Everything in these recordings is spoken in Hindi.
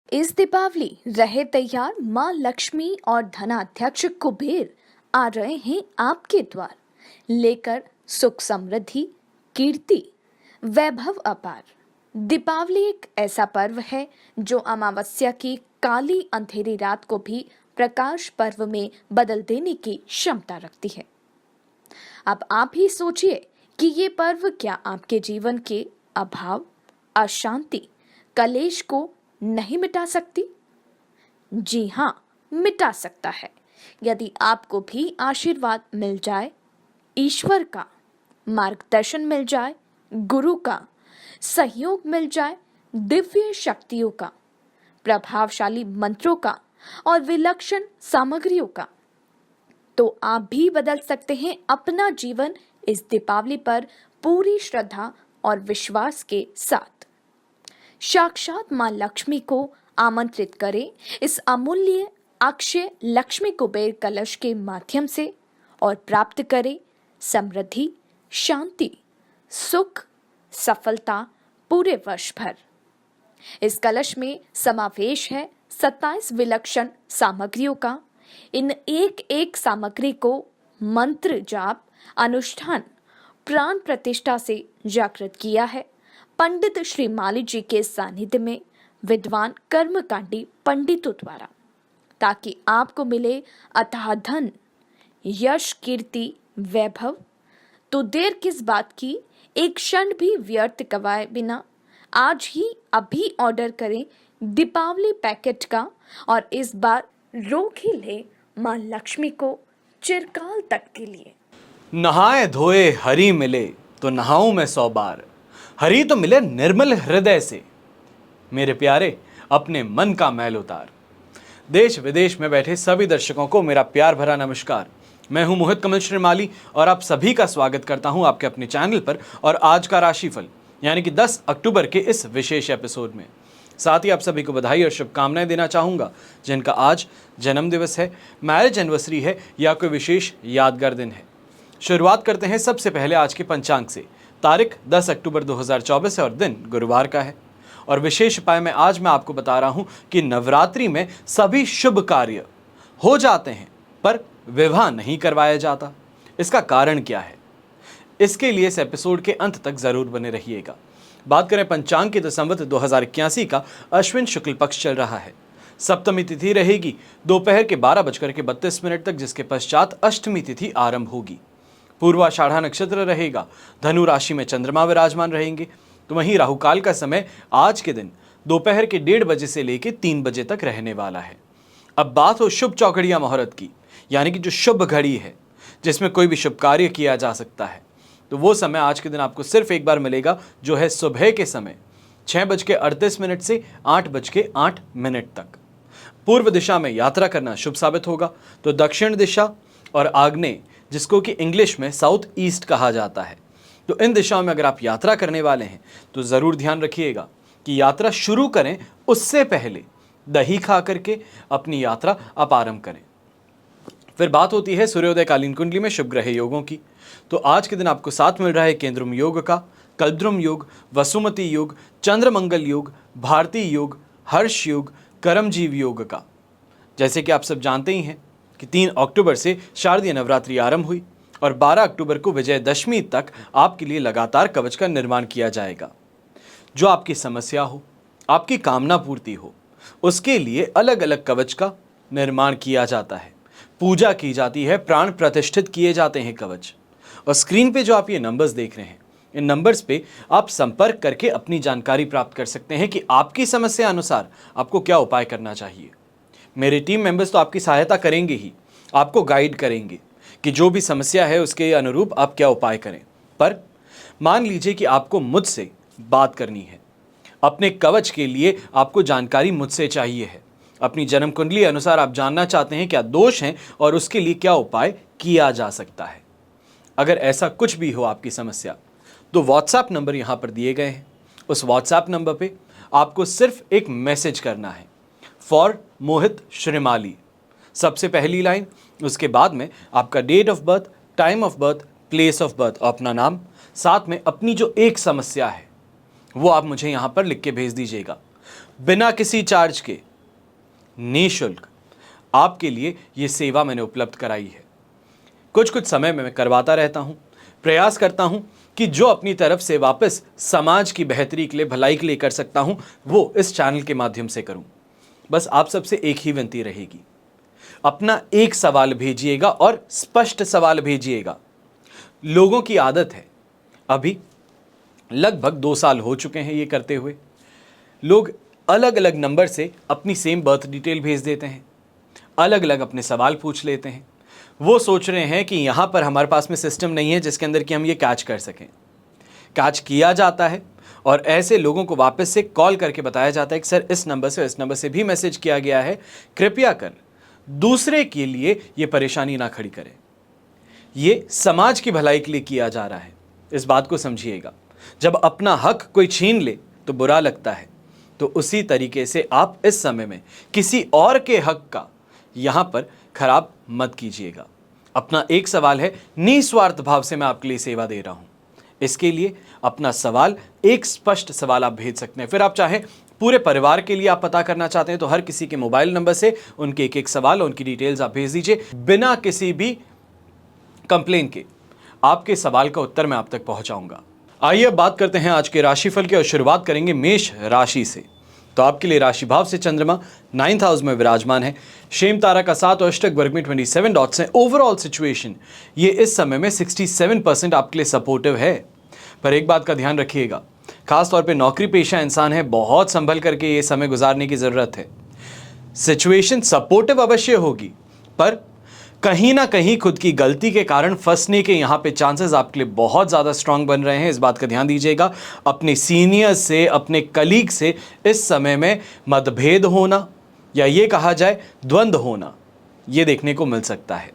इस दीपावली रहे तैयार, माँ लक्ष्मी और धनाध्यक्ष कुबेर आ रहे हैं आपके द्वार, लेकर सुख समृद्धि, कीर्ति, वैभव अपार। दीपावली एक ऐसा पर्व है जो अमावस्या की काली अंधेरी रात को भी प्रकाश पर्व में बदल देने की क्षमता रखती है। अब आप ही सोचिए कि ये पर्व क्या आपके जीवन के अभाव, अशांति, कलेश को नहीं मिटा सकती? जी हाँ, मिटा सकता है। यदि आपको भी आशीर्वाद मिल जाए, ईश्वर का मार्गदर्शन मिल जाए, गुरु का सहयोग मिल जाए, दिव्य शक्तियों का, प्रभावशाली मंत्रों का और विलक्षण सामग्रियों का, तो आप भी बदल सकते हैं अपना जीवन इस दीपावली पर पूरी श्रद्धा और विश्वास के साथ। साक्षात मां लक्ष्मी को आमंत्रित करें इस अमूल्य अक्षय लक्ष्मी कुबेर कलश के माध्यम से और प्राप्त करें समृद्धि, शांति, सुख, सफलता पूरे वर्ष भर। इस कलश में समावेश है 27 विलक्षण सामग्रियों का। इन एक एक सामग्री को मंत्र जाप, अनुष्ठान, प्राण प्रतिष्ठा से जागृत किया है पंडित श्री माली जी के सानिध्य में विद्वान कर्मकांडी पंडितों द्वारा, ताकि आपको मिले अथाह धन, यश, कीर्ति, वैभव। तो देर किस बात की, एक क्षण भी व्यर्थ गवाए बिना आज ही अभी ऑर्डर करें दीपावली पैकेट का और इस बार रोक ही ले मां लक्ष्मी को चिरकाल तक के लिए। नहाए धोए हरि मिले तो नहाऊं मैं 100 बार, हरि तो मिले निर्मल हृदय से। मेरे प्यारे, अपने मन का मैल उतार। देश विदेश में बैठे सभी दर्शकों को मेरा प्यार भरा नमस्कार। मैं हूं मोहित कमल श्रीमाली और आप सभी का स्वागत करता हूं आपके अपने चैनल पर और आज का राशिफल यानी कि 10 अक्टूबर के इस विशेष एपिसोड में। साथ ही आप सभी को बधाई और शुभकामनाएं देना चाहूंगा जिनका आज जन्म दिवस है, मैरिज एनिवर्सरी है या कोई विशेष यादगार दिन है। शुरुआत करते हैं सबसे पहले आज के पंचांग से। तारीख 10 अक्टूबर 2024 है और दिन गुरुवार का है। और विशेष उपाय में आज मैं आपको बता रहा हूं कि नवरात्रि में सभी शुभ कार्य हो जाते हैं पर विवाह नहीं करवाया जाता। इसका कारण क्या है, इसके लिए इस एपिसोड के अंत तक जरूर बने रहिएगा। बात करें पंचांग की तो संवत 2081 का अश्विन शुक्ल पक्ष चल रहा है। सप्तमी तिथि रहेगी दोपहर के 12:32 तक, जिसके पश्चात अष्टमी तिथि आरंभ होगी। पूर्वाषाढ़ा नक्षत्र रहेगा। धनु राशि में चंद्रमा विराजमान रहेंगे। तो वहीं राहुकाल का समय आज के दिन दोपहर के 1:30 बजे से लेकर 3 बजे तक रहने वाला है। अब बात हो शुभ चौघड़िया मुहूर्त की, यानी कि जो शुभ घड़ी है जिसमें कोई भी शुभ कार्य किया जा सकता है, तो वो समय आज के दिन आपको सिर्फ एक बार मिलेगा, जो है सुबह के समय 6:38 से 8:08 तक। पूर्व दिशा में यात्रा करना शुभ साबित होगा। तो दक्षिण दिशा और आग्नेय, जिसको कि इंग्लिश में साउथ ईस्ट कहा जाता है, तो इन दिशाओं में अगर आप यात्रा करने वाले हैं तो ज़रूर ध्यान रखिएगा कि यात्रा शुरू करें उससे पहले दही खा करके अपनी यात्रा आप आरंभ करें। फिर बात होती है सूर्योदय कालीन कुंडली में शुभ ग्रह योगों की। तो आज के दिन आपको साथ मिल रहा है केंद्रुम योग का, कल्पद्रुम योग, वसुमती योग, चंद्रमंगल योग, भारतीय योग, हर्ष योग, करमजीव योग का। जैसे कि आप सब जानते ही हैं कि 3 अक्टूबर से शारदीय नवरात्रि आरंभ हुई और 12 अक्टूबर को विजयदशमी तक आपके लिए लगातार कवच का निर्माण किया जाएगा। जो आपकी समस्या हो, आपकी कामना पूर्ति हो, उसके लिए अलग अलग कवच का निर्माण किया जाता है, पूजा की जाती है, प्राण प्रतिष्ठित किए जाते हैं कवच। और स्क्रीन पे जो आप ये नंबर्स देख रहे हैं, इन नंबर्स पे आप संपर्क करके अपनी जानकारी प्राप्त कर सकते हैं कि आपकी समस्या अनुसार आपको क्या उपाय करना चाहिए। मेरे टीम मेंबर्स तो आपकी सहायता करेंगे ही, आपको गाइड करेंगे कि जो भी समस्या है उसके अनुरूप आप क्या उपाय करें। पर मान लीजिए कि आपको मुझसे बात करनी है, अपने कवच के लिए आपको जानकारी मुझसे चाहिए है, अपनी जन्म कुंडली अनुसार आप जानना चाहते हैं क्या दोष हैं और उसके लिए क्या उपाय किया जा सकता है। अगर ऐसा कुछ भी हो आपकी समस्या, तो व्हाट्सएप नंबर यहाँ पर दिए गए हैं। उस व्हाट्सएप नंबर पे आपको सिर्फ एक मैसेज करना है, फॉर मोहित श्रीमाली, सबसे पहली लाइन, उसके बाद में आपका date of birth, time of birth, place of birth, अपना नाम, साथ में अपनी जो एक समस्या है वो आप मुझे यहाँ पर लिख के भेज दीजिएगा। बिना किसी चार्ज के, निःशुल्क आपके लिए ये सेवा मैंने उपलब्ध कराई है। कुछ कुछ समय में मैं करवाता रहता हूँ, प्रयास करता हूँ कि जो अपनी तरफ से वापस समाज की बेहतरी के लिए, भलाई के लिए कर सकता हूँ, वो इस चैनल के माध्यम से करूँ। बस आप सबसे एक ही विनती रहेगी, अपना एक सवाल भेजिएगा और स्पष्ट सवाल भेजिएगा। लोगों की आदत है, अभी लगभग 2 साल हो चुके हैं ये करते हुए, लोग अलग अलग नंबर से अपनी सेम बर्थ डिटेल भेज देते हैं, अलग अलग अपने सवाल पूछ लेते हैं। वो सोच रहे हैं कि यहाँ पर हमारे पास में सिस्टम नहीं है जिसके अंदर कि हम ये कैच कर सकें। कैच किया जाता है और ऐसे लोगों को वापस से कॉल करके बताया जाता है कि सर इस नंबर से, इस नंबर से भी मैसेज किया गया है, कृपया कर दूसरे के लिए ये परेशानी ना खड़ी करें। ये समाज की भलाई के लिए किया जा रहा है, इस बात को समझिएगा। जब अपना हक कोई छीन ले तो बुरा लगता है, तो उसी तरीके से आप इस समय में किसी और के हक का यहाँ पर खराब मत कीजिएगा। अपना एक सवाल है, निस्वार्थ भाव से मैं आपके लिए सेवा दे रहा हूँ। इसके लिए अपना सवाल, एक स्पष्ट सवाल आप भेज सकते हैं। फिर आप चाहें पूरे परिवार के लिए आप पता करना चाहते हैं तो हर किसी के मोबाइल नंबर से उनके एक एक सवाल, उनकी डिटेल्स आप भेज दीजिए। बिना किसी भी कंप्लेन के आपके सवाल का उत्तर मैं आप तक पहुंचाऊंगा। आइए अब बात करते हैं आज के राशिफल की और शुरुआत करेंगे मेष राशि से। तो आपके लिए राशि भाव से चंद्रमा 9th हाउस में विराजमान है। शेम तारा का 7 और अष्टक वर्ग में 27 डॉट्स हैं। ओवरऑल सिचुएशन ये इस समय में 67% आपके लिए सपोर्टिव है। पर एक बात का ध्यान रखिएगा, खास तौर पे नौकरी पेशा इंसान है, बहुत संभल करके ये समय गुजारने की ज़रूरत है। सिचुएशन सपोर्टिव अवश्य होगी, पर कहीं ना कहीं खुद की गलती के कारण फंसने के यहाँ पे चांसेस आपके लिए बहुत ज़्यादा स्ट्रांग बन रहे हैं। इस बात का ध्यान दीजिएगा। अपने सीनियर से, अपने कलीग से इस समय में मतभेद होना या ये कहा जाए द्वंद्व होना, ये देखने को मिल सकता है।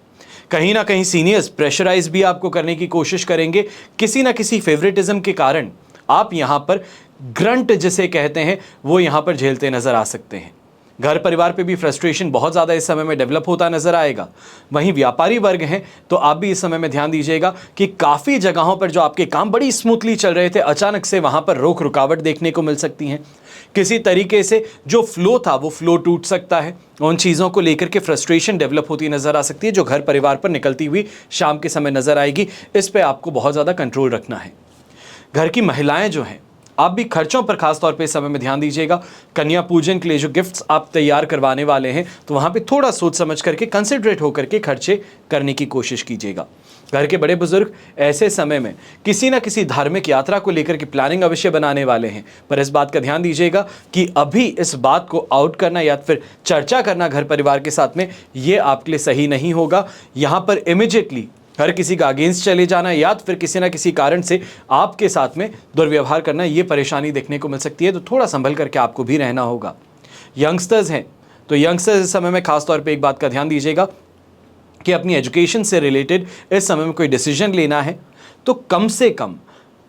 कहीं ना कहीं सीनियर्स प्रेशराइज भी आपको करने की कोशिश करेंगे। किसी ना किसी फेवरेटिज्म के कारण आप यहाँ पर ग्रंट जिसे कहते हैं वो यहाँ पर झेलते नजर आ सकते हैं। घर परिवार पे भी फ्रस्ट्रेशन बहुत ज़्यादा इस समय में डेवलप होता नजर आएगा। वहीं व्यापारी वर्ग हैं तो आप भी इस समय में ध्यान दीजिएगा कि काफ़ी जगहों पर जो आपके काम बड़ी स्मूथली चल रहे थे, अचानक से वहाँ पर रोक रुकावट देखने को मिल सकती हैं। किसी तरीके से जो फ्लो था वो फ्लो टूट सकता है। उन चीज़ों को लेकर के फ्रस्ट्रेशन डेवलप होती नज़र आ सकती है जो घर परिवार पर निकलती हुई शाम के समय नज़र आएगी। इस पर आपको बहुत ज़्यादा कंट्रोल रखना है। घर की महिलाएं जो हैं, आप भी खर्चों पर खास तौर पे इस समय में ध्यान दीजिएगा। कन्या पूजन के लिए जो गिफ्ट्स आप तैयार करवाने वाले हैं तो वहाँ पे थोड़ा सोच समझ करके, कंसिडरेट होकर के खर्चे करने की कोशिश कीजिएगा। घर के बड़े बुजुर्ग ऐसे समय में किसी न किसी धार्मिक यात्रा को लेकर के प्लानिंग अवश्य बनाने वाले हैं, पर इस बात का ध्यान दीजिएगा कि अभी इस बात को आउट करना या फिर चर्चा करना घर परिवार के साथ में ये आपके लिए सही नहीं होगा। यहाँ पर इमीडिएटली हर किसी का अगेंस्ट चले जाना या फिर किसी ना किसी कारण से आपके साथ में दुर्व्यवहार करना, ये परेशानी देखने को मिल सकती है। तो थोड़ा संभल करके आपको भी रहना होगा। यंगस्टर्स हैं तो यंगस्टर्स इस समय में खास तौर पे एक बात का ध्यान दीजिएगा कि अपनी एजुकेशन से रिलेटेड इस समय में कोई डिसीजन लेना है तो कम से कम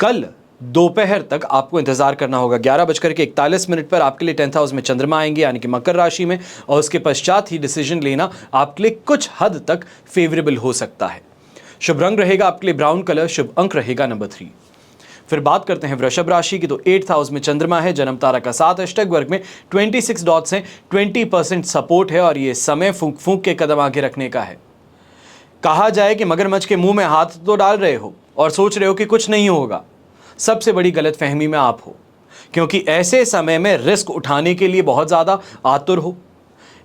कल दोपहर तक आपको इंतजार करना होगा। 11:41 पर आपके लिए 10th हाउस में चंद्रमा आएंगे यानी कि मकर राशि में, और उसके पश्चात ही डिसीजन लेना आपके लिए कुछ हद तक फेवरेबल हो सकता है। शुभ रंग रहेगा आपके लिए ब्राउन कलर, शुभ अंक रहेगा नंबर 3। फिर बात करते हैं वृषभ राशि की। तो 8th हाउस में चंद्रमा है, जन्म तारा का 7, अष्टक वर्ग में 26 डॉट्स हैं, 20% सपोर्ट है और ये समय फूंक फूंक के कदम आगे रखने का है। कहा जाए कि मगरमच्छ के मुंह में हाथ तो डाल रहे हो और सोच रहे हो कि कुछ नहीं होगा, सबसे बड़ी गलत फहमी में आप हो, क्योंकि ऐसे समय में रिस्क उठाने के लिए बहुत ज़्यादा आतुर हो।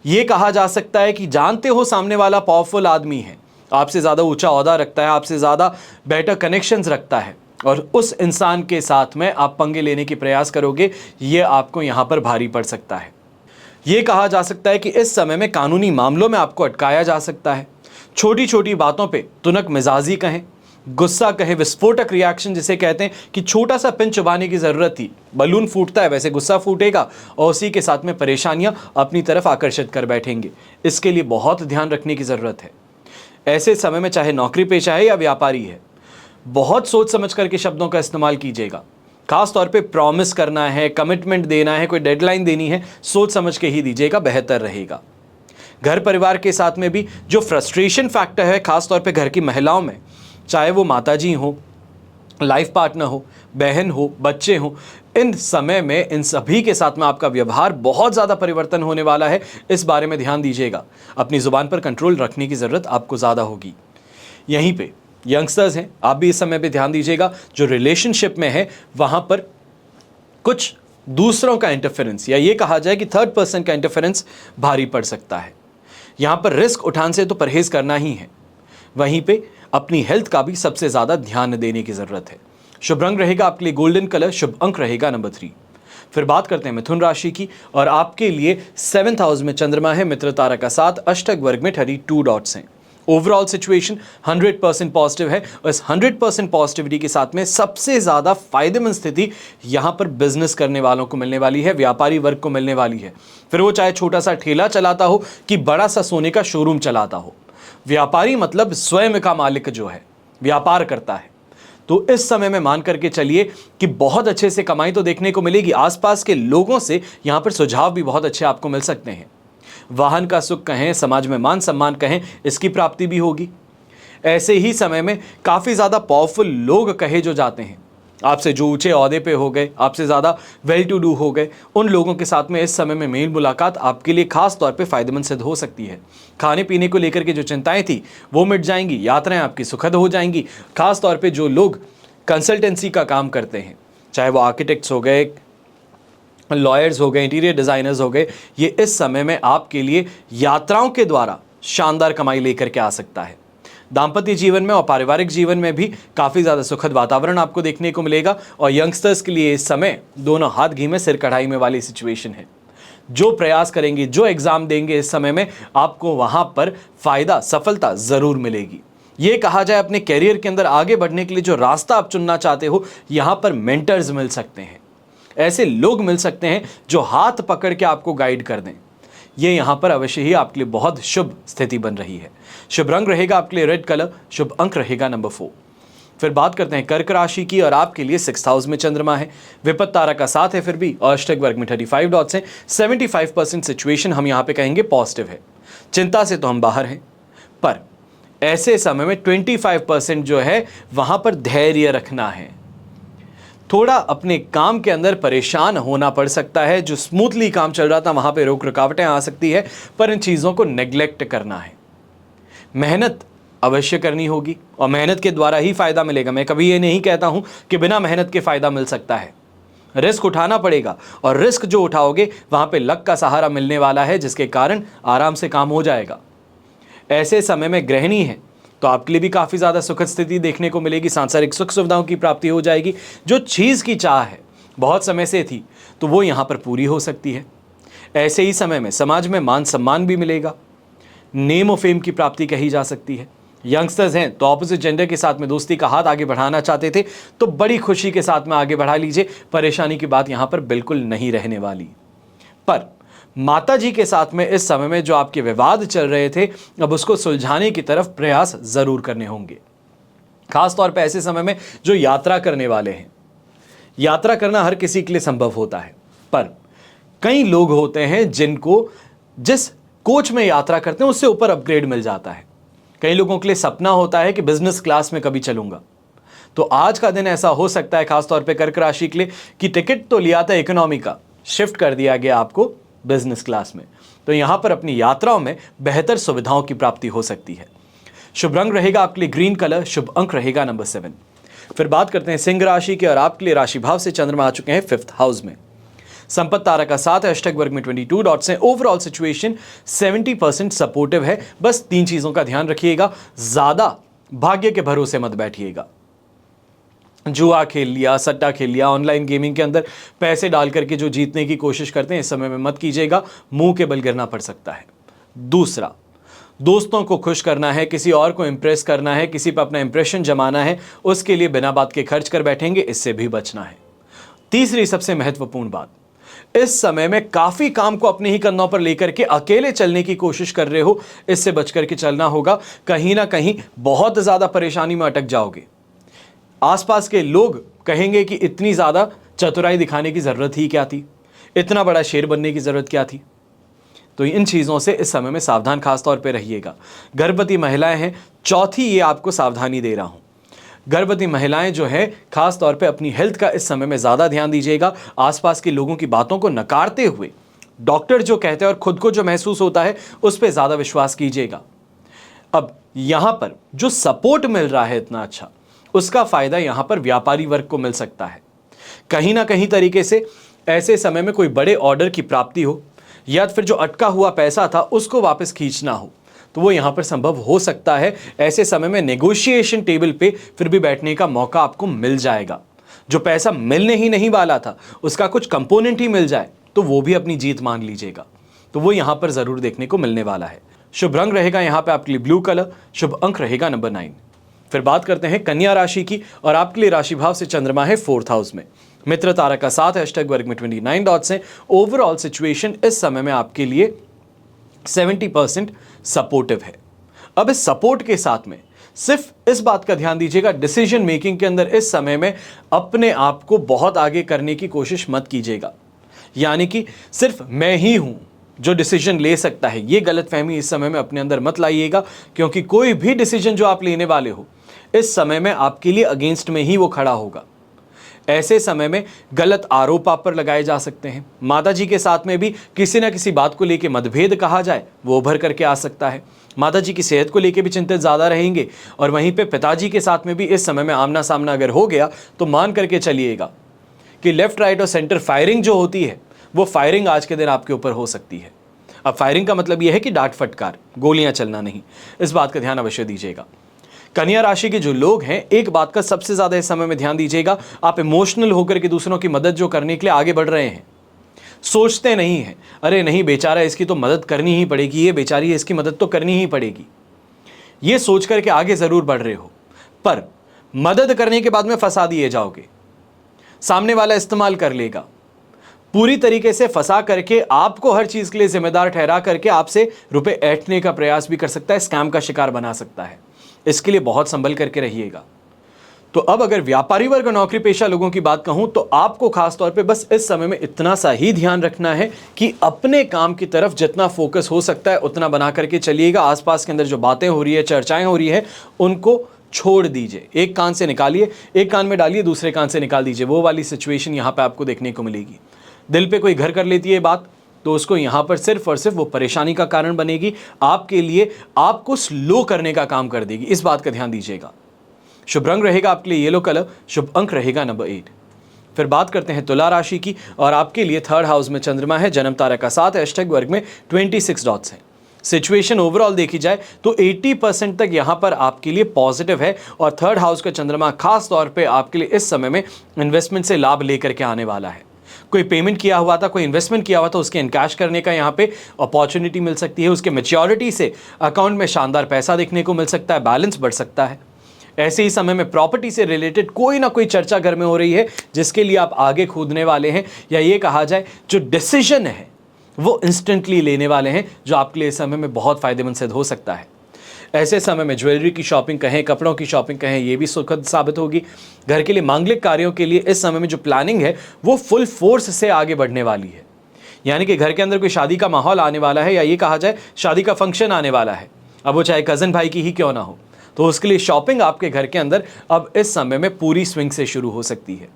ये कहा जा सकता है कि जानते हो सामने वाला पावरफुल आदमी है, आपसे ज़्यादा ऊंचा ओहदा रखता है, आपसे ज़्यादा बेटर कनेक्शंस रखता है, और उस इंसान के साथ में आप पंगे लेने की प्रयास करोगे, ये आपको यहाँ पर भारी पड़ सकता है। ये कहा जा सकता है कि इस समय में कानूनी मामलों में आपको अटकाया जा सकता है। छोटी छोटी बातों पे तुनक मिजाजी कहें, गुस्सा कहें, विस्फोटक रिएक्शन जिसे कहते हैं कि छोटा सा पिन चुबाने की ज़रूरत थी, बलून फूटता है वैसे गुस्सा फूटेगा और उसी के साथ में परेशानियाँ अपनी तरफ आकर्षित कर बैठेंगे। इसके लिए बहुत ध्यान रखने की ज़रूरत है। ऐसे समय में चाहे नौकरी पेशा है या व्यापारी है, बहुत सोच समझ करके शब्दों का इस्तेमाल कीजिएगा। खास तौर पे प्रॉमिस करना है, कमिटमेंट देना है, कोई डेडलाइन देनी है, सोच समझ के ही दीजिएगा, बेहतर रहेगा। घर परिवार के साथ में भी जो फ्रस्ट्रेशन फैक्टर है, खास तौर पे घर की महिलाओं में, चाहे वो माताजी हो, लाइफ पार्टनर हो, बहन हो, बच्चे हो, इन समय में इन सभी के साथ में आपका व्यवहार बहुत ज़्यादा परिवर्तन होने वाला है, इस बारे में ध्यान दीजिएगा। अपनी ज़ुबान पर कंट्रोल रखने की ज़रूरत आपको ज़्यादा होगी। यहीं पे यंगस्टर्स हैं, आप भी इस समय पे ध्यान दीजिएगा। जो रिलेशनशिप में है वहाँ पर कुछ दूसरों का इंटरफेरेंस, या ये कहा जाए कि थर्ड पर्सन का इंटरफेरेंस भारी पड़ सकता है। यहाँ पर रिस्क उठाने से तो परहेज़ करना ही है, वहीं पे अपनी हेल्थ का भी सबसे ज़्यादा ध्यान देने की ज़रूरत है। शुभ रंग रहेगा आपके लिए गोल्डन कलर, शुभ अंक रहेगा नंबर 3। फिर बात करते हैं मिथुन राशि की, और आपके लिए 7th हाउस में चंद्रमा है, मित्र तारा का साथ, अष्टक वर्ग में 32 डॉट्स हैं। ओवरऑल सिचुएशन 100% पॉजिटिव है, और इस 100% पॉजिटिविटी के साथ में सबसे ज़्यादा फायदेमंद स्थिति यहाँ पर बिजनेस करने वालों को मिलने वाली है, व्यापारी वर्ग को मिलने वाली है। फिर वो चाहे छोटा सा ठेला चलाता हो कि बड़ा सा सोने का शोरूम चलाता हो, व्यापारी मतलब स्वयं का मालिक जो है, व्यापार करता है। तो इस समय में मान करके चलिए कि बहुत अच्छे से कमाई तो देखने को मिलेगी। आसपास के लोगों से यहाँ पर सुझाव भी बहुत अच्छे आपको मिल सकते हैं। वाहन का सुख कहें, समाज में मान सम्मान कहें, इसकी प्राप्ति भी होगी। ऐसे ही समय में काफ़ी ज़्यादा पावरफुल लोग कहे जो जाते हैं, आपसे जो ऊंचे ओहदे पे हो गए, आपसे ज़्यादा वेल टू डू हो गए, उन लोगों के साथ में इस समय में मेल मुलाकात आपके लिए खास तौर पे फायदेमंद सिद्ध हो सकती है। खाने पीने को लेकर के जो चिंताएं थी वो मिट जाएंगी, यात्राएं आपकी सुखद हो जाएंगी। खास तौर पे जो लोग कंसल्टेंसी का काम करते हैं, चाहे वो आर्किटेक्ट्स हो गए, लॉयर्स हो गए, इंटीरियर डिज़ाइनर्स हो गए, ये इस समय में आपके लिए यात्राओं के द्वारा शानदार कमाई लेकर के आ सकता है। दाम्पत्य जीवन में और पारिवारिक जीवन में भी काफ़ी ज़्यादा सुखद वातावरण आपको देखने को मिलेगा, और यंगस्टर्स के लिए इस समय दोनों हाथ घी में सिर कढ़ाई में वाली सिचुएशन है। जो प्रयास करेंगे, जो एग्ज़ाम देंगे इस समय में, आपको वहाँ पर फ़ायदा, सफलता ज़रूर मिलेगी। ये कहा जाए अपने कैरियर के अंदर आगे बढ़ने के लिए जो रास्ता आप चुनना चाहते हो, यहाँ पर मेंटर्स मिल सकते हैं, ऐसे लोग मिल सकते हैं जो हाथ पकड़ के आपको गाइड कर दें। ये यहाँ पर अवश्य ही आपके लिए बहुत शुभ स्थिति बन रही है। शुभ रंग रहेगा आपके लिए रेड कलर, शुभ अंक रहेगा नंबर 4। फिर बात करते हैं कर्क राशि की, और आपके लिए 6th हाउस में चंद्रमा है, विपत्त तारा का साथ है, फिर भी और अष्टक वर्ग में 35 डॉट्स हैं। 75% सिचुएशन हम यहाँ पे कहेंगे पॉजिटिव है। चिंता से तो हम बाहर हैं, पर ऐसे समय में 25% जो है वहाँ पर धैर्य रखना है। थोड़ा अपने काम के अंदर परेशान होना पड़ सकता है, जो स्मूथली काम चल रहा था वहाँ पे रोक रुकावटें आ सकती है, पर इन चीज़ों को नेग्लेक्ट करना है। मेहनत अवश्य करनी होगी, और मेहनत के द्वारा ही फ़ायदा मिलेगा। मैं कभी ये नहीं कहता हूँ कि बिना मेहनत के फ़ायदा मिल सकता है। रिस्क उठाना पड़ेगा, और रिस्क जो उठाओगे वहाँ पे लक का सहारा मिलने वाला है, जिसके कारण आराम से काम हो जाएगा। ऐसे समय में गृहिणी है तो आपके लिए भी काफ़ी ज़्यादा सुखद स्थिति देखने को मिलेगी। सांसारिक सुख सुविधाओं की प्राप्ति हो जाएगी। जो चीज़ की चाह है बहुत समय से थी, तो वो यहाँ पर पूरी हो सकती है। ऐसे ही समय में समाज में मान सम्मान भी मिलेगा, नेम और फेम की प्राप्ति कही जा सकती है। यंगस्टर्स हैं तो ऑपोजिट जेंडर के साथ में दोस्ती का हाथ आगे बढ़ाना चाहते थे, तो बड़ी खुशी के साथ में आगे बढ़ा लीजिए। परेशानी की बात यहाँ पर बिल्कुल नहीं रहने वाली। पर माता जी के साथ में इस समय में जो आपके विवाद चल रहे थे, अब उसको सुलझाने की तरफ प्रयास जरूर करने होंगे। खास तौर पे ऐसे समय में जो यात्रा करने वाले हैं, यात्रा करना हर किसी के लिए संभव होता है, पर कई लोग होते हैं जिनको जिस कोच में यात्रा करते हैं उससे ऊपर अपग्रेड मिल जाता है। कई लोगों के लिए सपना होता है कि बिजनेस क्लास में कभी चलूंगा, तो आज का दिन ऐसा हो सकता है खासतौर पे कर्क राशि के लिए कि टिकट तो लिया था इकोनॉमी का, शिफ्ट कर दिया गया आपको बिजनेस क्लास में, तो यहां पर अपनी यात्राओं में बेहतर सुविधाओं की प्राप्ति हो सकती है। शुभ रंग रहेगा आपके लिए ग्रीन कलर, शुभ अंक रहेगा नंबर 7। फिर बात करते हैं सिंह राशि की, और आपके लिए राशि भाव से चंद्रमा आ चुके हैं 5th हाउस में। संपत्ति तारा का साथ है, अष्टक वर्ग में 22 डॉट्स हैं। ओवरऑल सिचुएशन 70% सपोर्टिव है। बस 3 चीजों का ध्यान रखिएगा, ज्यादा भाग्य के भरोसे मत बैठिएगा। जुआ खेल लिया, सट्टा खेल लिया, ऑनलाइन गेमिंग के अंदर पैसे डाल करके जो जीतने की कोशिश करते हैं, इस समय में मत कीजिएगा, मुंह के बल गिरना पड़ सकता है। दूसरा, दोस्तों को खुश करना है, किसी और को इंप्रेस करना है, किसी पर अपना इंप्रेशन जमाना है, उसके लिए बिना बात के खर्च कर बैठेंगे, इससे भी बचना है। तीसरी सबसे महत्वपूर्ण बात, इस समय में काफी काम को अपने ही कंधों पर लेकर के अकेले चलने की कोशिश कर रहे हो, इससे बच करके चलना होगा। कहीं ना कहीं बहुत ज्यादा परेशानी में अटक जाओगे। आसपास के लोग कहेंगे कि इतनी ज़्यादा चतुराई दिखाने की ज़रूरत ही क्या थी, इतना बड़ा शेर बनने की ज़रूरत क्या थी। तो इन चीज़ों से इस समय में सावधान खास तौर पे रहिएगा। गर्भवती महिलाएं हैं, चौथी ये आपको सावधानी दे रहा हूँ, गर्भवती महिलाएं जो है खास तौर पे अपनी हेल्थ का इस समय में ज़्यादा ध्यान दीजिएगा। आसपास के लोगों की बातों को नकारते हुए डॉक्टर जो कहते हैं और खुद को जो महसूस होता है उस पर ज़्यादा विश्वास कीजिएगा। अब यहां पर जो सपोर्ट मिल रहा है इतना अच्छा, उसका फायदा यहां पर व्यापारी वर्ग को मिल सकता है। कहीं ना कहीं तरीके से ऐसे समय में कोई बड़े ऑर्डर की प्राप्ति हो या फिर जो अटका हुआ पैसा था उसको वापस खींचना हो तो वो यहां पर संभव हो सकता है। ऐसे समय में नेगोशिएशन टेबल पे फिर भी बैठने का मौका आपको मिल जाएगा। जो पैसा मिलने ही नहीं वाला था उसका कुछ कंपोनेंट ही मिल जाए तो वो भी अपनी जीत मान लीजिएगा, तो वो यहां पर जरूर देखने को मिलने वाला है। शुभ रंग रहेगा यहां पे आपके लिए ब्लू कलर, शुभ अंक रहेगा नंबर 9। फिर बात करते हैं कन्या राशि की और आपके लिए राशि भाव से चंद्रमा है 4th हाउस में, मित्र तारा का साथ, हैशटैग वर्ग में 29 डॉट्स हैं। ओवरऑल सिचुएशन इस समय में आपके लिए 70% सपोर्टिव है। अब इस सपोर्ट के साथ में सिर्फ इस बात का ध्यान दीजिएगा, डिसीजन मेकिंग के अंदर इस समय में अपने आप को बहुत आगे करने की कोशिश मत कीजिएगा। यानी कि सिर्फ मैं ही हूं जो डिसीजन ले सकता है, ये गलतफहमी इस समय में अपने अंदर मत लाइएगा, क्योंकि कोई भी डिसीजन जो आप लेने वाले हो इस समय में आपके लिए अगेंस्ट में ही वो खड़ा होगा। ऐसे समय में गलत आरोप आप पर लगाए जा सकते हैं। माता जी के साथ में भी किसी ना किसी बात को लेकर मतभेद कहा जाए वो उभर करके आ सकता है। माता जी की सेहत को लेकर भी चिंतित ज़्यादा रहेंगे और वहीं पे पिताजी के साथ में भी इस समय में आमना सामना अगर हो गया तो मान करके चलिएगा कि लेफ्ट राइट और सेंटर फायरिंग जो होती है वो फायरिंग आज के दिन आपके ऊपर हो सकती है। अब फायरिंग का मतलब यह है कि डांट फटकार, गोलियां चलना नहीं। इस बात का ध्यान अवश्य दीजिएगा। कन्या राशि के जो लोग हैं, एक बात का सबसे ज्यादा इस समय में ध्यान दीजिएगा, आप इमोशनल होकर के दूसरों की मदद जो करने के लिए आगे बढ़ रहे हैं, सोचते नहीं हैं अरे नहीं बेचारा इसकी तो मदद करनी ही पड़ेगी, ये बेचारी है इसकी मदद तो करनी ही पड़ेगी, ये सोच करके आगे जरूर बढ़ रहे हो, पर मदद करने के बाद में फंसा दिए जाओगे। सामने वाला इस्तेमाल कर लेगा, पूरी तरीके से फंसा करके आपको हर चीज के लिए जिम्मेदार ठहरा करके आपसे रुपए ऐंठने का प्रयास भी कर सकता है, स्कैम का शिकार बना सकता है। इसके लिए बहुत संभल करके रहिएगा। तो अब अगर व्यापारी वर्ग और नौकरी पेशा लोगों की बात कहूं तो आपको खास तौर पे बस इस समय में इतना सा ही ध्यान रखना है कि अपने काम की तरफ जितना फोकस हो सकता है उतना बना करके चलिएगा। आसपास के अंदर जो बातें हो रही है, चर्चाएं हो रही है, उनको छोड़ दीजिए। एक कान से निकालिए, एक कान में डालिए, दूसरे कान से निकाल दीजिए। वो वाली सिचुएशन यहाँ पे आपको देखने को मिलेगी। दिल पे कोई घर कर लेती है बात तो उसको यहाँ पर सिर्फ और सिर्फ वो परेशानी का कारण बनेगी, आपके लिए आपको स्लो करने का काम कर देगी। इस बात का ध्यान दीजिएगा। शुभ रंग रहेगा आपके लिए येलो कलर, शुभ अंक रहेगा नंबर 8। फिर बात करते हैं तुला राशि की और आपके लिए 3rd हाउस में चंद्रमा है, जन्म तारा का साथ, हैशटैग वर्ग में 26 डॉट्स हैं। सिचुएशन ओवरऑल देखी जाए तो 80% तक यहां पर आपके लिए पॉजिटिव है और 3rd हाउस का चंद्रमा खास तौर पे आपके लिए इस समय में इन्वेस्टमेंट से लाभ लेकर के आने वाला है। कोई पेमेंट किया हुआ था, कोई इन्वेस्टमेंट किया हुआ था, उसके इनकैश करने का यहाँ पे अपॉर्चुनिटी मिल सकती है। उसके मैच्योरिटी से अकाउंट में शानदार पैसा देखने को मिल सकता है, बैलेंस बढ़ सकता है। ऐसे ही समय में प्रॉपर्टी से रिलेटेड कोई ना कोई चर्चा घर में हो रही है जिसके लिए आप आगे कूदने वाले हैं, या ये कहा जाए जो डिसीजन है वो इंस्टेंटली लेने वाले हैं, जो आपके लिए इस समय में बहुत फायदेमंद सिद्ध हो सकता है। ऐसे समय में ज्वेलरी की शॉपिंग कहें, कपड़ों की शॉपिंग कहें, ये भी सुखद साबित होगी। घर के लिए मांगलिक कार्यों के लिए इस समय में जो प्लानिंग है वो फुल फोर्स से आगे बढ़ने वाली है। यानी कि घर के अंदर कोई शादी का माहौल आने वाला है, या ये कहा जाए शादी का फंक्शन आने वाला है, अब वो चाहे कज़न भाई की ही क्यों ना हो, तो उसके लिए शॉपिंग आपके घर के अंदर अब इस समय में पूरी स्विंग से शुरू हो सकती है।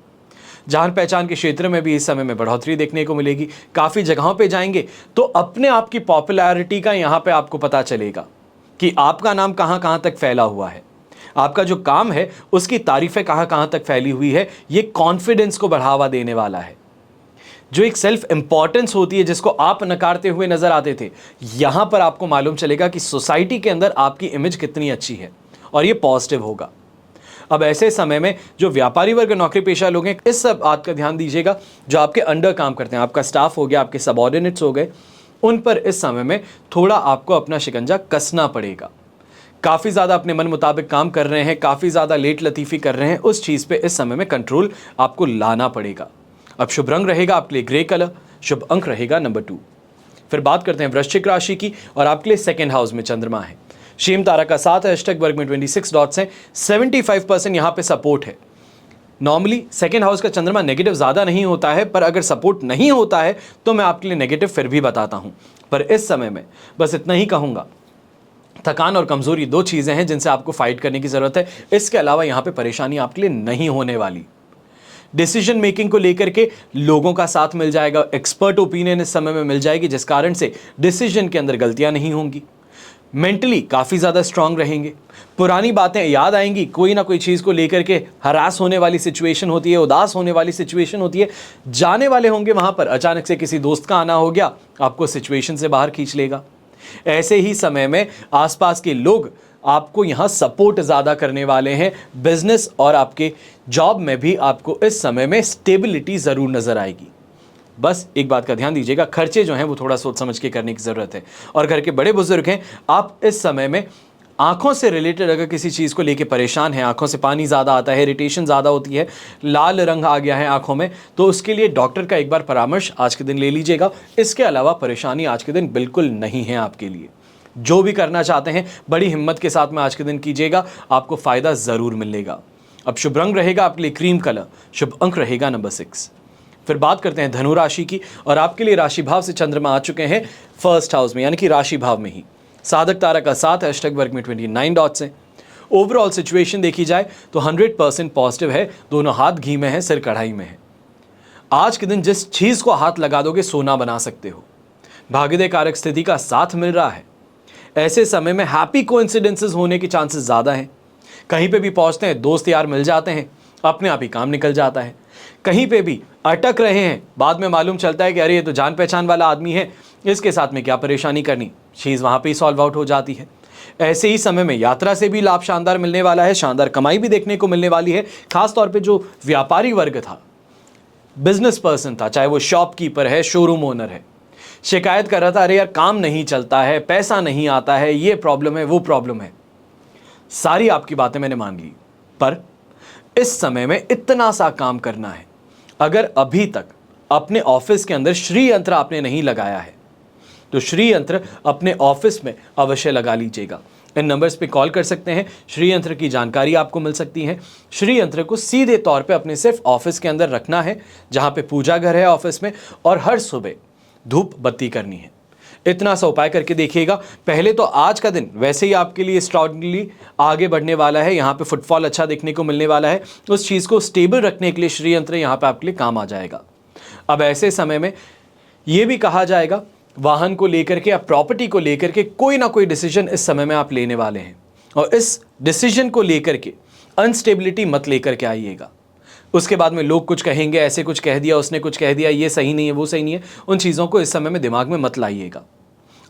जान पहचान के क्षेत्र में भी इस समय में बढ़ोतरी देखने को मिलेगी। काफ़ी जगहों पे जाएंगे तो अपने आप की पॉपुलैरिटी का यहाँ पे आपको पता चलेगा कि आपका नाम कहाँ कहाँ तक फैला हुआ है, आपका जो काम है उसकी तारीफें कहाँ कहाँ तक फैली हुई है। ये कॉन्फिडेंस को बढ़ावा देने वाला है। जो एक सेल्फ इंपॉर्टेंस होती है जिसको आप नकारते हुए नजर आते थे, यहां पर आपको मालूम चलेगा कि सोसाइटी के अंदर आपकी इमेज कितनी अच्छी है और ये पॉजिटिव होगा। अब ऐसे समय में जो व्यापारी वर्ग नौकरी पेशा लोग हैं, इस सब बात का ध्यान दीजिएगा। जो आपके अंडर काम करते हैं, आपका स्टाफ हो गया, आपके सबऑर्डिनेट्स हो गए, उन पर इस समय में थोड़ा आपको अपना शिकंजा कसना पड़ेगा। काफ़ी ज़्यादा अपने मन मुताबिक काम कर रहे हैं, काफ़ी ज़्यादा लेट लतीफ़ी कर रहे हैं, उस चीज़ पे इस समय में कंट्रोल आपको लाना पड़ेगा। अब शुभ रंग रहेगा आपके लिए ग्रे कलर, शुभ अंक रहेगा नंबर 2। फिर बात करते हैं वृश्चिक राशि की और आपके लिए 2nd हाउस में चंद्रमा है, शेम तारा का साथ, हैशटैग वर्ग में 26 डॉट्स हैं। 75% यहाँ पे सपोर्ट है। नॉर्मली 2nd हाउस का चंद्रमा नेगेटिव ज़्यादा नहीं होता है, पर अगर सपोर्ट नहीं होता है तो मैं आपके लिए नेगेटिव फिर भी बताता हूँ। पर इस समय में बस इतना ही कहूँगा थकान और कमजोरी दो चीजें हैं जिनसे आपको फाइट करने की जरूरत है। इसके अलावा यहां पे परेशानी आपके लिए नहीं होने वाली। डिसीजन मेकिंग को लेकर के लोगों का साथ मिल जाएगा, एक्सपर्ट ओपिनियन इस समय में मिल जाएगी, जिस कारण से डिसीजन के अंदर गलतियां नहीं होंगी। मेंटली काफी ज्यादा स्ट्रांग रहेंगे, पुरानी बातें याद आएंगी, कोई ना कोई चीज को लेकर के हरास होने वाली सिचुएशन होती है, उदास होने वाली सिचुएशन होती है, जाने वाले होंगे वहां पर, अचानक से किसी दोस्त का आना हो गया, आपको सिचुएशन से बाहर खींच लेगा। ऐसे ही समय में आसपास के लोग आपको यहां सपोर्ट ज्यादा करने वाले हैं। बिजनेस और आपके जॉब में भी आपको इस समय में स्टेबिलिटी जरूर नजर आएगी। बस एक बात का ध्यान दीजिएगा, खर्चे जो हैं वो थोड़ा सोच समझ के करने की जरूरत है। और घर के बड़े बुजुर्ग हैं, आप इस समय में आंखों से रिलेटेड अगर किसी चीज को लेकर परेशान हैं, आंखों से पानी ज्यादा आता है, इरिटेशन ज्यादा होती है, लाल रंग आ गया है आंखों में, तो उसके लिए डॉक्टर का एक बार परामर्श आज के दिन ले लीजिएगा। इसके अलावा परेशानी आज के दिन बिल्कुल नहीं है आपके लिए। जो भी करना चाहते हैं बड़ी हिम्मत के साथ में आज के दिन कीजिएगा, आपको फायदा जरूर मिलेगा। अब शुभ रंग रहेगा आपके लिए क्रीम कलर, शुभ अंक रहेगा नंबर 6। फिर बात करते हैं धनु राशि की, और आपके लिए राशि भाव से चंद्रमा आ चुके हैं फर्स्ट हाउस में, यानी कि राशि भाव में ही। साधक तारा का 7 है, अष्टक वर्ग में 29 डॉट्स हैं। ओवरऑल सिचुएशन देखी जाए तो 100% पॉजिटिव है, दोनों हाथ घी में है, सिर कढ़ाई में है। आज के दिन जिस चीज को हाथ लगा दोगे सोना बना सकते हो। भाग्योदय कारक स्थिति का साथ मिल रहा है। ऐसे समय में हैप्पी कोइंसिडेंसेस होने के चांसेस ज्यादा हैं। कहीं पे भी पहुंचते हैं दोस्त यार मिल जाते हैं, अपने आप ही काम निकल जाता है। कहीं पे भी अटक रहे हैं, बाद में मालूम चलता है कि अरे ये तो जान पहचान वाला आदमी है, इसके साथ में क्या परेशानी करनी, चीज वहां पे ही सॉल्व आउट हो जाती है। ऐसे ही समय में यात्रा से भी लाभ शानदार मिलने वाला है, शानदार कमाई भी देखने को मिलने वाली है। खासतौर पे जो व्यापारी वर्ग था, बिजनेस पर्सन था, चाहे वो शॉपकीपर है, शोरूम ओनर है, शिकायत कर रहा था अरे यार काम नहीं चलता है, पैसा नहीं आता है, ये प्रॉब्लम है, वो प्रॉब्लम है, सारी आपकी बातें मैंने मान ली। पर इस समय में इतना सा काम करना है, अगर अभी तक अपने ऑफिस के अंदर श्री यंत्र आपने नहीं लगाया है तो श्री यंत्र अपने ऑफिस में अवश्य लगा लीजिएगा। इन नंबर्स पे कॉल कर सकते हैं, श्री यंत्र की जानकारी आपको मिल सकती है। श्री यंत्र को सीधे तौर पे अपने सिर्फ ऑफिस के अंदर रखना है, जहां पे पूजा घर है ऑफिस में, और हर सुबह धूप बत्ती करनी है। इतना सा उपाय करके देखिएगा। पहले तो आज का दिन वैसे ही आपके लिए एक्स्ट्राऑर्डिनरी आगे बढ़ने वाला है, यहाँ पे फुटफॉल अच्छा देखने को मिलने वाला है। उस चीज़ को स्टेबल रखने के लिए श्री यंत्र यहाँ पे आपके लिए काम आ जाएगा। अब ऐसे समय में ये भी कहा जाएगा, वाहन को लेकर के या प्रॉपर्टी को लेकर के कोई ना कोई डिसीजन इस समय में आप लेने वाले हैं, और इस डिसीजन को लेकर के अनस्टेबिलिटी मत लेकर के आइएगा। उसके बाद में लोग कुछ कहेंगे, ऐसे कुछ कह दिया, उसने कुछ कह दिया, ये सही नहीं है, वो सही नहीं है, उन चीज़ों को इस समय में दिमाग में मत लाइएगा।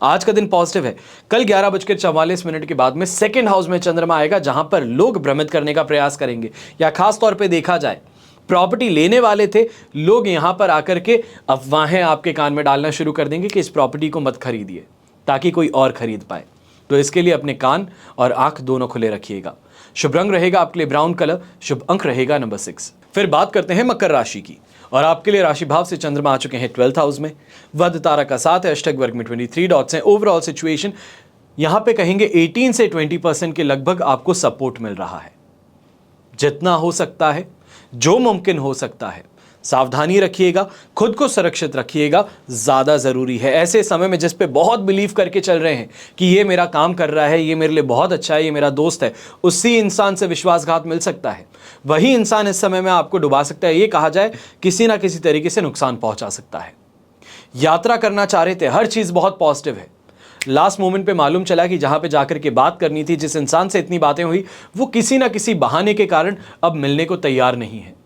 आज का दिन पॉजिटिव है। कल 11:44 के बाद में सेकंड हाउस में चंद्रमा आएगा, जहां पर लोग भ्रमित करने का प्रयास करेंगे, या खास तौर पे देखा जाए प्रॉपर्टी लेने वाले थे लोग, यहां पर आकर के अफवाहें आपके कान में डालना शुरू कर देंगे कि इस प्रॉपर्टी को मत खरीदिए ताकि कोई और खरीद पाए। तो इसके लिए अपने कान और आंख दोनों खुले रखिएगा। शुभ रंग रहेगा आपके लिए ब्राउन कलर, शुभ अंक रहेगा नंबर 6। फिर बात करते हैं मकर राशि की, और आपके लिए राशि भाव से चंद्रमा आ चुके हैं 12th हाउस में। वध तारा का 7 है, अष्टक वर्ग में 23 डॉट्स हैं। ओवरऑल सिचुएशन यहां पे कहेंगे 18 से 20% के लगभग आपको सपोर्ट मिल रहा है। जितना हो सकता है, जो मुमकिन हो सकता है, सावधानी रखिएगा, खुद को सुरक्षित रखिएगा, ज्यादा जरूरी है। ऐसे समय में जिस पे बहुत बिलीव करके चल रहे हैं कि ये मेरा काम कर रहा है, ये मेरे लिए बहुत अच्छा है, ये मेरा दोस्त है, उसी इंसान से विश्वासघात मिल सकता है। वही इंसान इस समय में आपको डुबा सकता है, ये कहा जाए किसी ना किसी तरीके से नुकसान पहुंचा सकता है। यात्रा करना चाह रहे थे, हर चीज बहुत पॉजिटिव है, लास्ट मोमेंट पे मालूम चला कि जहां पे जाकर के बात करनी थी, जिस इंसान से इतनी बातें हुई, वो किसी ना किसी बहाने के कारण अब मिलने को तैयार नहीं है।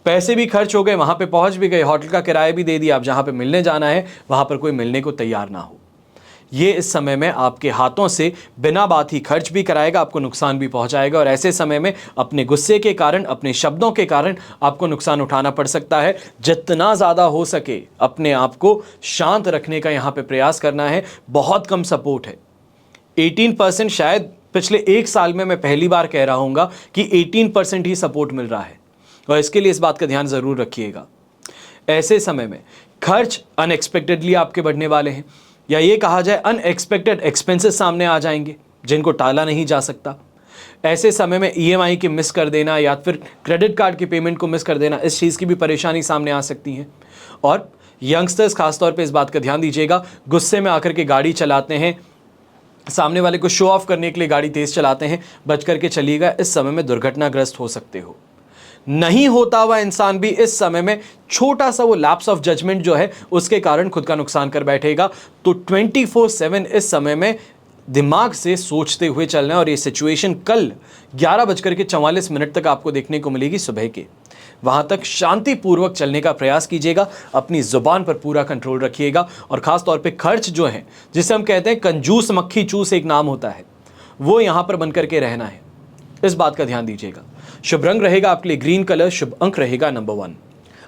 पैसे भी खर्च हो गए, वहां पे पहुंच भी गए, होटल का किराया भी दे दिया, अब जहां पे मिलने जाना है वहां पर कोई मिलने को तैयार ना हो। ये इस समय में आपके हाथों से बिना बात ही खर्च भी कराएगा, आपको नुकसान भी पहुंचाएगा, और ऐसे समय में अपने गुस्से के कारण, अपने शब्दों के कारण आपको नुकसान उठाना पड़ सकता है। जितना ज़्यादा हो सके अपने आप को शांत रखने का यहाँ पे प्रयास करना है। बहुत कम सपोर्ट है, 18%। शायद पिछले 1 साल में मैं पहली बार कह रहा हूँगा कि 18% ही सपोर्ट मिल रहा है, और इसके लिए इस बात का ध्यान ज़रूर रखिएगा। ऐसे समय में खर्च अनएक्सपेक्टेडली आपके बढ़ने वाले हैं, या ये कहा जाए अनएक्सपेक्टेड एक्सपेंसेस सामने आ जाएंगे जिनको टाला नहीं जा सकता। ऐसे समय में ईएमआई की मिस कर देना या फिर क्रेडिट कार्ड की पेमेंट को मिस कर देना, इस चीज़ की भी परेशानी सामने आ सकती है। और यंगस्टर्स खासतौर पे इस बात का ध्यान दीजिएगा, गुस्से में आकर के गाड़ी चलाते हैं, सामने वाले को शो ऑफ करने के लिए गाड़ी तेज चलाते हैं, बच करके चलिएगा, इस समय में दुर्घटनाग्रस्त हो सकते हो। नहीं होता हुआ इंसान भी इस समय में छोटा सा वो लैप्स ऑफ जजमेंट जो है उसके कारण खुद का नुकसान कर बैठेगा। तो 24/7 इस समय में दिमाग से सोचते हुए चलना है। और ये सिचुएशन कल 11:44 तक आपको देखने को मिलेगी सुबह के। वहां तक शांतिपूर्वक चलने का प्रयास कीजिएगा, अपनी जुबान पर पूरा कंट्रोल रखिएगा। और खास तौर पे खर्च जो है, जिसे हम कहते हैं कंजूस मक्खी चूस एक नाम होता है, वो यहां पर बन करके रहना है, इस बात का ध्यान दीजिएगा। शुभ रंग रहेगा आपके लिए ग्रीन कलर, शुभ अंक रहेगा नंबर 1।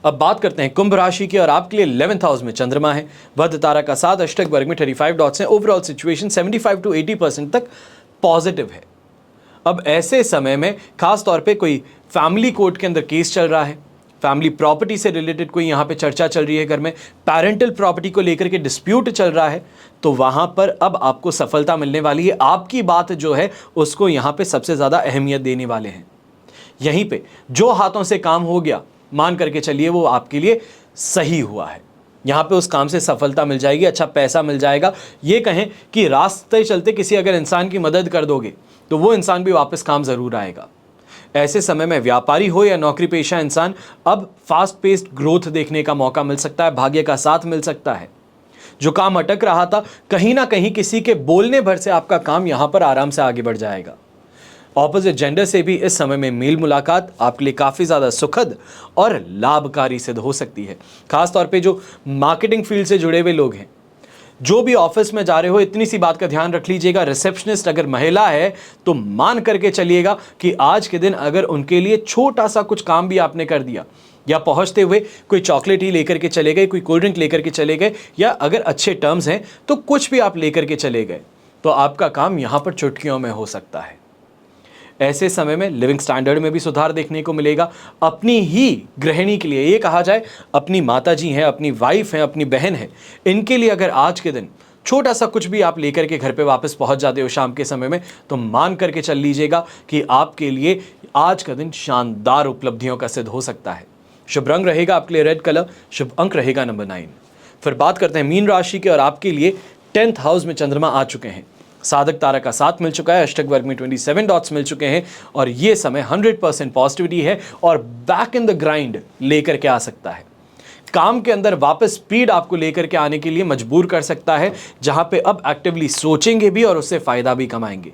अब बात करते हैं कुंभ राशि की, और आपके लिए 11th हाउस में चंद्रमा है, वध तारा का 7, अष्टक वर्ग में 35 डॉट्स हैं। ओवरऑल सिचुएशन 75 to 80% तक पॉजिटिव है। अब ऐसे समय में खास तौर पे कोई फैमिली कोर्ट के अंदर केस चल रहा है, फैमिली प्रॉपर्टी से रिलेटेड कोई यहाँ पे चर्चा चल रही है, घर में पैरेंटल प्रॉपर्टी को लेकर के डिस्प्यूट चल रहा है, तो वहाँ पर अब आपको सफलता मिलने वाली है। आपकी बात जो है उसको यहाँ पे सबसे ज़्यादा अहमियत देने वाले हैं। यहीं पे जो हाथों से काम हो गया, मान करके चलिए वो आपके लिए सही हुआ है। यहाँ पे उस काम से सफलता मिल जाएगी, अच्छा पैसा मिल जाएगा। ये कहें कि रास्ते चलते किसी अगर इंसान की मदद कर दोगे तो वो इंसान भी वापस काम ज़रूर आएगा। ऐसे समय में व्यापारी हो या नौकरी पेशा इंसान, अब फास्ट पेस्ड ग्रोथ देखने का मौका मिल सकता है, भाग्य का साथ मिल सकता है। जो काम अटक रहा था, कहीं ना कहीं किसी के बोलने भर से आपका काम यहाँ पर आराम से आगे बढ़ जाएगा। ऑपोजिट जेंडर से भी इस समय में मेल मुलाकात आपके लिए काफ़ी ज़्यादा सुखद और लाभकारी सिद्ध हो सकती है। खास तौर पे जो मार्केटिंग फील्ड से जुड़े हुए लोग हैं, जो भी ऑफिस में जा रहे हो, इतनी सी बात का ध्यान रख लीजिएगा, रिसेप्शनिस्ट अगर महिला है तो मान करके चलिएगा कि आज के दिन अगर उनके लिए छोटा सा कुछ काम भी आपने कर दिया, या पहुंचते हुए कोई चॉकलेट ही लेकर के चले गए, कोई कोल्ड ड्रिंक लेकर के चले गए, या अगर अच्छे टर्म्स हैं तो कुछ भी आप लेकर के चले गए, तो आपका काम यहाँ पर चुटकियों में हो सकता है। ऐसे समय में लिविंग स्टैंडर्ड में भी सुधार देखने को मिलेगा। अपनी ही गृहिणी के लिए, ये कहा जाए अपनी माता जी हैं, अपनी वाइफ हैं, अपनी बहन है, इनके लिए अगर आज के दिन छोटा सा कुछ भी आप लेकर के घर पे वापस पहुंच जाते हो शाम के समय में, तो मान करके चल लीजिएगा कि आपके लिए आज का दिन शानदार उपलब्धियों का सिद्ध हो सकता है। शुभ रंग रहेगा आपके लिए रेड कलर, शुभ अंक रहेगा नंबर 9। फिर बात करते हैं मीन राशि के, और आपके लिए 10th हाउस में चंद्रमा आ चुके हैं, साधक तारा का 7 मिल चुका है, अष्टक वर्ग में 27 डॉट्स मिल चुके हैं, और ये समय 100% पॉजिटिविटी है और बैक इन द ग्राइंड लेकर के आ सकता है। काम के अंदर वापस स्पीड आपको लेकर के आने के लिए मजबूर कर सकता है, जहां पे अब एक्टिवली सोचेंगे भी और उससे फायदा भी कमाएंगे।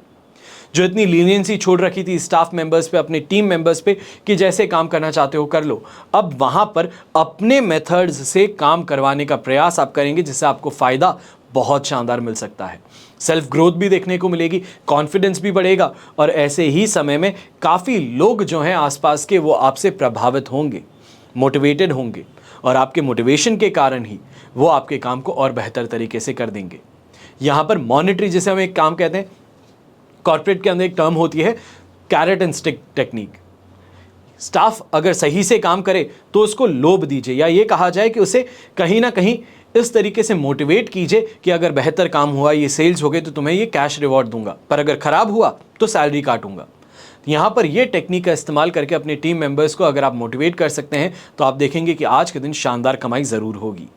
जो इतनी लीनियंसी छोड़ रखी थी स्टाफ मेंबर्स पे, अपने टीम मेंबर्स पे, कि जैसे काम करना चाहते हो कर लो, अब वहां पर अपने मेथड्स से काम करवाने का प्रयास आप करेंगे, जिससे आपको फायदा बहुत शानदार मिल सकता है। सेल्फ ग्रोथ भी देखने को मिलेगी, कॉन्फिडेंस भी बढ़ेगा, और ऐसे ही समय में काफ़ी लोग जो हैं आसपास के, वो आपसे प्रभावित होंगे, मोटिवेटेड होंगे, और आपके मोटिवेशन के कारण ही वो आपके काम को और बेहतर तरीके से कर देंगे। यहाँ पर मॉनिटरी, जिसे हम एक काम कहते हैं, कॉर्पोरेट के अंदर एक टर्म होती है carrot and stick technique. Staff अगर सही से काम करे तो उसको लोभ दीजिए, या ये कहा जाए कि उसे कहीं ना कहीं इस तरीके से मोटिवेट कीजिए कि अगर बेहतर काम हुआ, ये सेल्स हो गए, तो तुम्हें ये कैश रिवॉर्ड दूंगा, पर अगर खराब हुआ तो सैलरी काटूंगा। यहाँ पर ये टेक्निक का इस्तेमाल करके अपने टीम मेंबर्स को अगर आप मोटिवेट कर सकते हैं, तो आप देखेंगे कि आज के दिन शानदार कमाई ज़रूर होगी।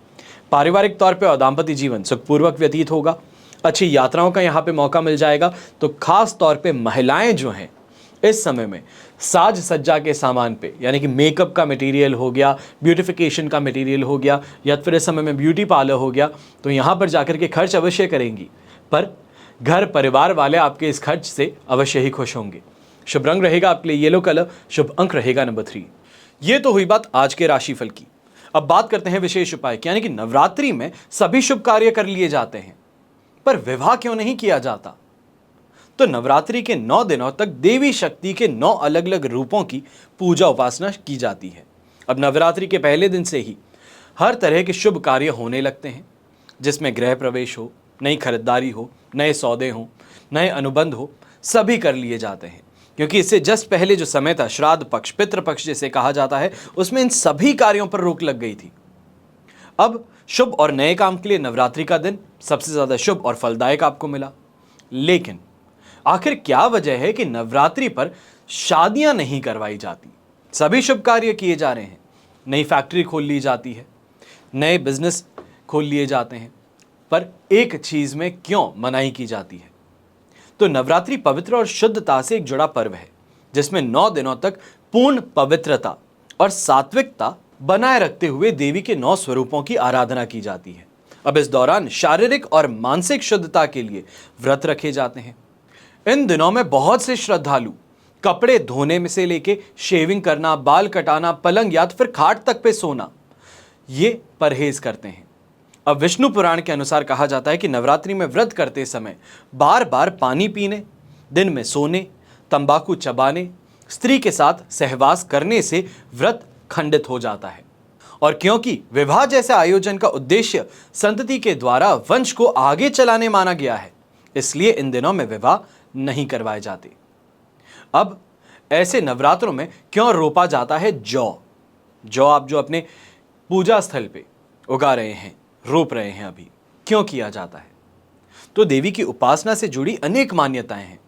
पारिवारिक तौर पर और दाम्पत्य जीवन सुखपूर्वक व्यतीत होगा, अच्छी यात्राओं का यहाँ पे मौका मिल जाएगा। तो खास तौर पे महिलाएं जो हैं इस समय में साज सज्जा के सामान पे, यानी कि मेकअप का मटेरियल हो गया, ब्यूटिफिकेशन का मटेरियल हो गया, या फिर इस समय में ब्यूटी पार्लर हो गया, तो यहाँ पर जाकर के खर्च अवश्य करेंगी, पर घर परिवार वाले आपके इस खर्च से अवश्य ही खुश होंगे। शुभ रंग रहेगा आपके लिए येलो कलर, शुभ अंक रहेगा नंबर 3। ये तो हुई बात आज के राशिफल की। अब बात करते हैं विशेष उपाय की, यानी कि नवरात्रि में सभी शुभ कार्य कर लिए जाते हैं, पर विवाह क्यों नहीं किया जाता? तो नवरात्रि के 9 दिनों तक देवी शक्ति के 9 अलग अलग रूपों की पूजा उपासना की जाती है। अब नवरात्रि के पहले दिन से ही हर तरह के शुभ कार्य होने लगते हैं, जिसमें गृह प्रवेश हो, नई खरीदारी हो, नए सौदे हो, नए अनुबंध हो, सभी कर लिए जाते हैं। क्योंकि इससे जस्ट पहले जो समय था, श्राद्ध पक्ष, पितृपक्ष जिसे कहा जाता है, उसमें इन सभी कार्यों पर रोक लग गई थी। अब शुभ और नए काम के लिए नवरात्रि का दिन सबसे ज़्यादा शुभ और फलदायक आपको मिला। लेकिन आखिर क्या वजह है कि नवरात्रि पर शादियां नहीं करवाई जाती? सभी शुभ कार्य किए जा रहे हैं, नई फैक्ट्री खोल ली जाती है, नए बिजनेस खोल लिए जाते हैं, पर एक चीज़ में क्यों मनाही की जाती है? तो नवरात्रि पवित्र और शुद्धता से एक जुड़ा पर्व है, जिसमें 9 दिनों तक पूर्ण पवित्रता और सात्विकता बनाए रखते हुए देवी के 9 स्वरूपों की आराधना की जाती है। अब इस दौरान शारीरिक और मानसिक शुद्धता के लिए व्रत रखे जाते हैं। इन दिनों में बहुत से श्रद्धालु कपड़े धोने में से लेके शेविंग करना, बाल कटाना, पलंग या तो फिर खाट तक पे सोना, ये परहेज करते हैं। अब विष्णु पुराण के अनुसार कहा जाता है कि नवरात्रि में व्रत करते समय बार बार पानी पीने, दिन में सोने, तंबाकू चबाने, स्त्री के साथ सहवास करने से व्रत खंडित हो जाता है। और क्योंकि विवाह जैसे आयोजन का उद्देश्य संतति के द्वारा वंश को आगे चलाने माना गया है, इसलिए इन दिनों में विवाह नहीं करवाए जाते। अब ऐसे नवरात्रों में क्यों रोपा जाता है जौ? जौ आप जो अपने पूजा स्थल पे उगा रहे हैं, रोप रहे हैं, अभी क्यों किया जाता है? तो देवी की उपासना से जुड़ी अनेक मान्यताएं हैं।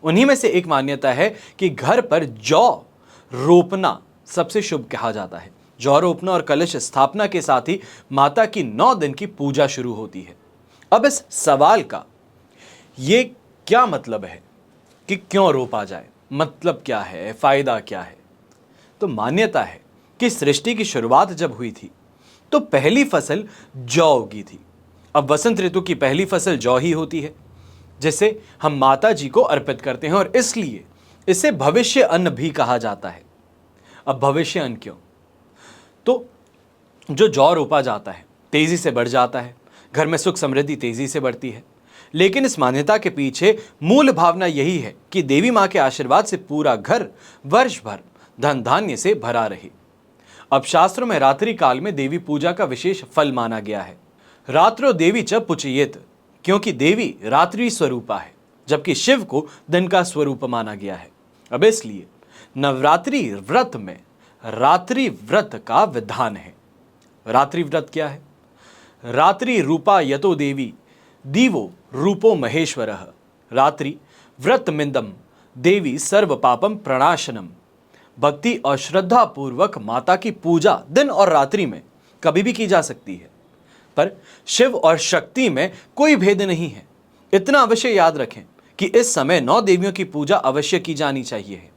उन्हीं में से एक मान्यता है कि घर पर जौ रोपना सबसे शुभ कहा जाता है। जौ रोपना और कलश स्थापना के साथ ही माता की 9 दिन की पूजा शुरू होती है। अब इस सवाल का ये क्या मतलब है कि क्यों रोपा जाए, मतलब क्या है, फायदा क्या है? तो मान्यता है कि सृष्टि की शुरुआत जब हुई थी तो पहली फसल जौ उगी थी। अब वसंत ऋतु की पहली फसल जौ ही होती है, जिसे हम माता जी को अर्पित करते हैं और इसलिए इसे भविष्य अन्न भी कहा जाता है। अब भविष्य अन्न क्यों? तो जो जौ रोपा जाता है तेजी से बढ़ जाता है, घर में सुख समृद्धि तेजी से बढ़ती है। लेकिन इस मान्यता के पीछे मूल भावना यही है कि देवी मां के आशीर्वाद से पूरा घर वर्ष भर धन धान्य से भरा रहे। अब शास्त्रों में रात्रि काल में देवी पूजा का विशेष फल माना गया है। रात्रो देवी च पुचयेत, क्योंकि देवी रात्रि स्वरूपा है, जबकि शिव को दिन का स्वरूप माना गया है। अब इसलिए नवरात्रि व्रत में रात्रि व्रत का विधान है। रात्रि व्रत क्या है? रात्रि रूपा यतो देवी दीवो रूपो महेश्वरः, रात्रि व्रत मिंदम देवी सर्व पापम प्रणाशनम। भक्ति और श्रद्धा पूर्वक माता की पूजा दिन और रात्रि में कभी भी की जा सकती है, पर शिव और शक्ति में कोई भेद नहीं है। इतना अवश्य याद रखें कि इस समय 9 देवियों की पूजा अवश्य की जानी चाहिए।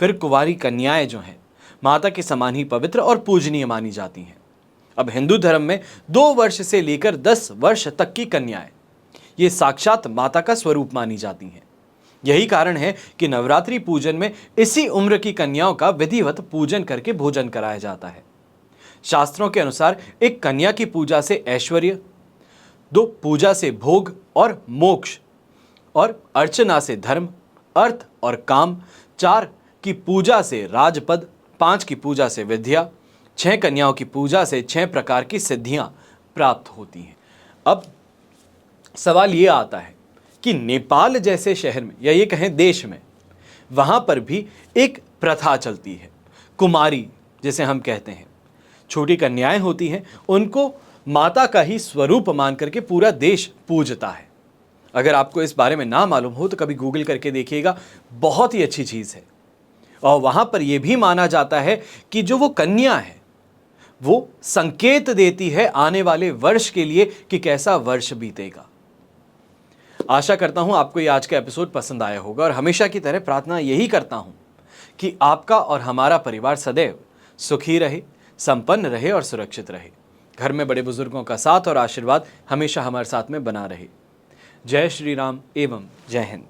फिर कुंवारी कन्याएं जो हैं माता के समान ही पवित्र और पूजनीय मानी जाती हैं। अब हिंदू धर्म में 2 वर्ष से लेकर 10 वर्ष तक की कन्याएं ये साक्षात माता का स्वरूप मानी जाती हैं। यही कारण है कि नवरात्रि पूजन में इसी उम्र की कन्याओं का विधिवत पूजन करके भोजन कराया जाता है। शास्त्रों के अनुसार एक कन्या की पूजा से ऐश्वर्य, 2 पूजा से भोग और मोक्ष, और अर्चना से धर्म, अर्थ और काम, 4 की पूजा से राजपद, 5 की पूजा से विद्या, 6 कन्याओं की पूजा से 6 प्रकार की सिद्धियां प्राप्त होती हैं। अब सवाल ये आता है कि नेपाल जैसे शहर में या ये कहें देश में, वहां पर भी एक प्रथा चलती है, कुमारी जिसे हम कहते हैं। छोटी कन्याएं होती हैं, उनको माता का ही स्वरूप मान करके पूरा देश पूजता है। अगर आपको इस बारे में ना मालूम हो तो कभी गूगल करके देखिएगा, बहुत ही अच्छी चीज़ है। और वहाँ पर यह भी माना जाता है कि जो वो कन्या है वो संकेत देती है आने वाले वर्ष के लिए कि कैसा वर्ष बीतेगा। आशा करता हूँ आपको ये आज का एपिसोड पसंद आया होगा और हमेशा की तरह प्रार्थना यही करता हूँ कि आपका और हमारा परिवार सदैव सुखी रहे, संपन्न रहे और सुरक्षित रहे। घर में बड़े बुजुर्गों का साथ और आशीर्वाद हमेशा हमारे साथ में बना रहे। जय श्री राम एवं जय हिंद।